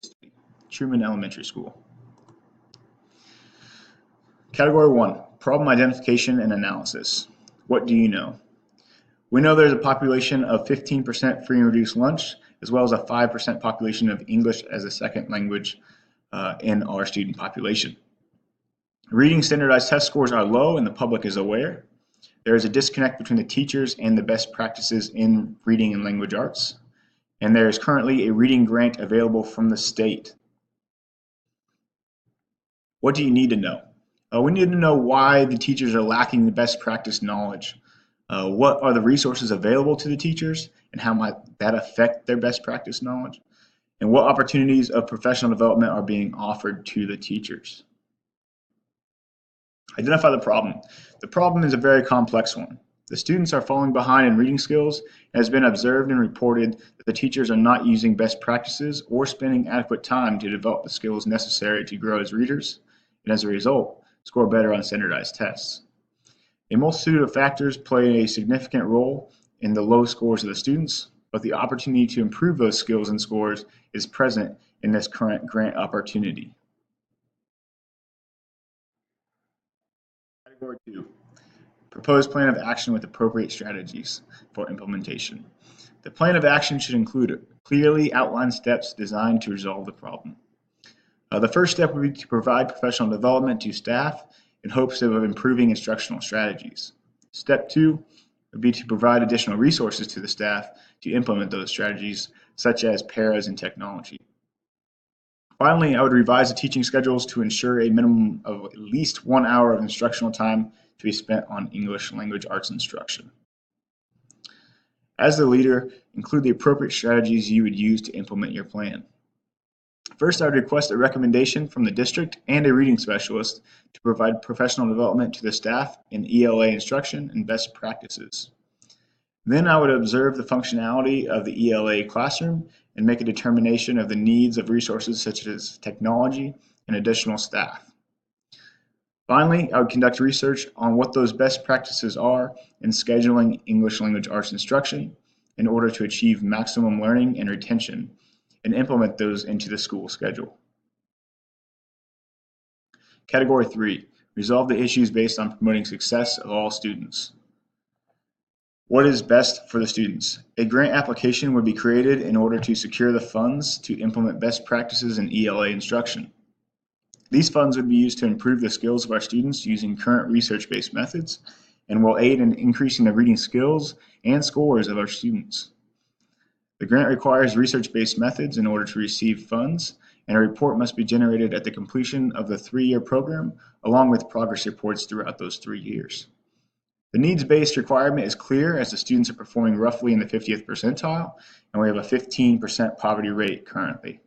Case study, Truman Elementary School. Category 1, problem identification and analysis. What do you know? We know there's a population of 15% free and reduced lunch, as well as a 5% population of English as a second language in our student population. Reading standardized test scores are low and the public is aware. There is a disconnect between the teachers and the best practices in reading and language arts. And there is currently a reading grant available from the state. What do you need to know? We need to know why the teachers are lacking the best practice knowledge. What are the resources available to the teachers and how might that affect their best practice knowledge? And what opportunities of professional development are being offered to the teachers? Identify the problem. The problem is a very complex one. The students are falling behind in reading skills. It has been observed and reported that the teachers are not using best practices or spending adequate time to develop the skills necessary to grow as readers, and as a result, score better on standardized tests. A multitude of factors play a significant role in the low scores of the students, but the opportunity to improve those skills and scores is present in this current grant opportunity. Category 2, proposed plan of action with appropriate strategies for implementation. The plan of action should include clearly outlined steps designed to resolve the problem. The first step would be to provide professional development to staff in hopes of improving instructional strategies. Step 2 would be to provide additional resources to the staff to implement those strategies, such as paras and technology. Finally, I would revise the teaching schedules to ensure a minimum of at least 1 hour of instructional time to be spent on English language arts instruction. As the leader, include the appropriate strategies you would use to implement your plan. First, I would request a recommendation from the district and a reading specialist to provide professional development to the staff in ELA instruction and best practices. Then I would observe the functionality of the ELA classroom and make a determination of the needs of resources such as technology and additional staff. Finally, I would conduct research on what those best practices are in scheduling English language arts instruction in order to achieve maximum learning and retention, and implement those into the school schedule. Category 3, resolve the issues based on promoting success of all students. What is best for the students? A grant application would be created in order to secure the funds to implement best practices in ELA instruction. These funds would be used to improve the skills of our students using current research-based methods and will aid in increasing the reading skills and scores of our students. The grant requires research-based methods in order to receive funds, and a report must be generated at the completion of the 3-year program, along with progress reports throughout those 3 years. The needs-based requirement is clear as the students are performing roughly in the 50th percentile, and we have a 15% poverty rate currently.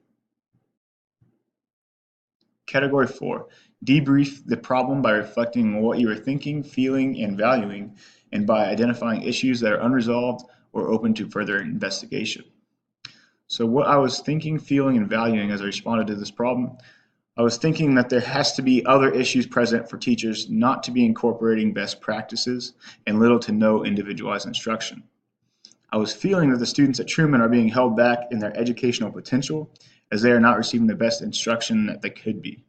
Category 4, debrief the problem by reflecting on what you are thinking, feeling, and valuing, and by identifying issues that are unresolved or open to further investigation. So what I was thinking, feeling, and valuing as I responded to this problem, I was thinking that there has to be other issues present for teachers not to be incorporating best practices and little to no individualized instruction. I was feeling that the students at Truman are being held back in their educational potential as they are not receiving the best instruction that they could be.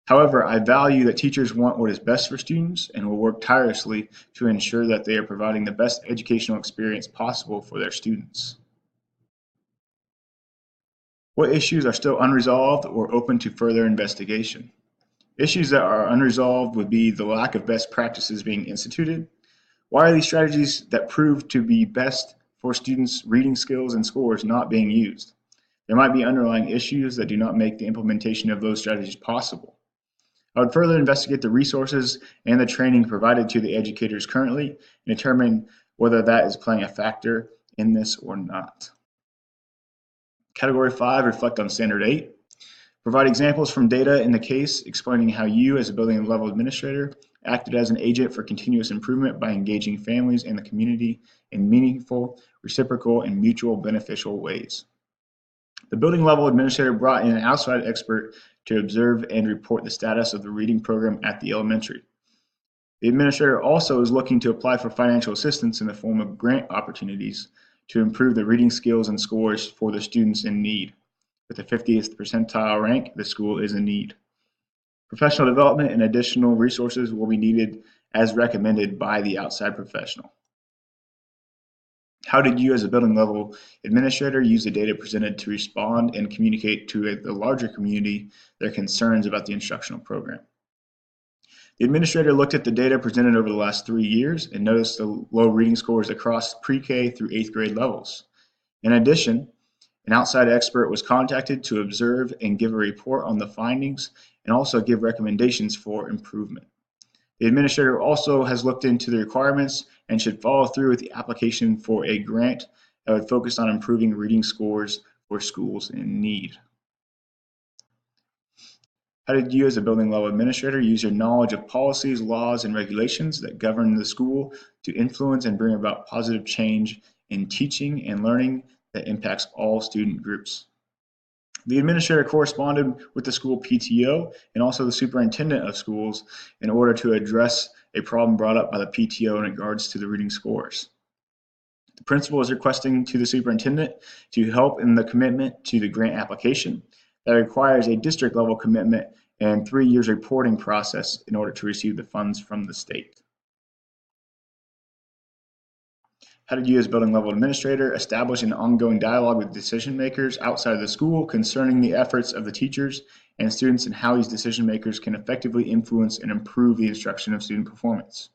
However, I value that teachers want what is best for students and will work tirelessly to ensure that they are providing the best educational experience possible for their students. What issues are still unresolved or open to further investigation? Issues that are unresolved would be the lack of best practices being instituted. Why are these strategies that prove to be best for students' reading skills and scores not being used? There might be underlying issues that do not make the implementation of those strategies possible. I would further investigate the resources and the training provided to the educators currently and determine whether that is playing a factor in this or not. Category 5, reflect on Standard 8. Provide examples from data in the case explaining how you as a building level administrator acted as an agent for continuous improvement by engaging families and the community in meaningful, reciprocal, and mutual beneficial ways. The building level administrator brought in an outside expert to observe and report the status of the reading program at the elementary. The administrator also is looking to apply for financial assistance in the form of grant opportunities to improve the reading skills and scores for the students in need. With a 50th percentile rank, the school is in need. Professional development and additional resources will be needed as recommended by the outside professional. How did you as a building level administrator use the data presented to respond and communicate to the larger community their concerns about the instructional program? The administrator looked at the data presented over the last 3 years and noticed the low reading scores across pre-K through 8th grade levels. In addition, an outside expert was contacted to observe and give a report on the findings and also give recommendations for improvement. The administrator also has looked into the requirements and should follow through with the application for a grant that would focus on improving reading scores for schools in need. How did you as a building level administrator use your knowledge of policies, laws, and regulations that govern the school to influence and bring about positive change in teaching and learning that impacts all student groups? The administrator corresponded with the school PTO and also the superintendent of schools in order to address a problem brought up by the PTO in regards to the reading scores. The principal is requesting to the superintendent to help in the commitment to the grant application that requires a district level commitment and 3 years reporting process in order to receive the funds from the state. How did you as building level administrator establish an ongoing dialogue with decision makers outside of the school concerning the efforts of the teachers and students and how these decision makers can effectively influence and improve the instruction of student performance?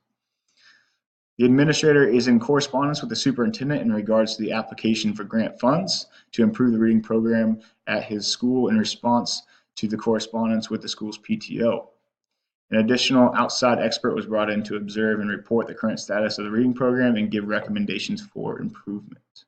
The administrator is in correspondence with the superintendent in regards to the application for grant funds to improve the reading program at his school in response to the correspondence with the school's PTO. An additional outside expert was brought in to observe and report the current status of the reading program and give recommendations for improvement.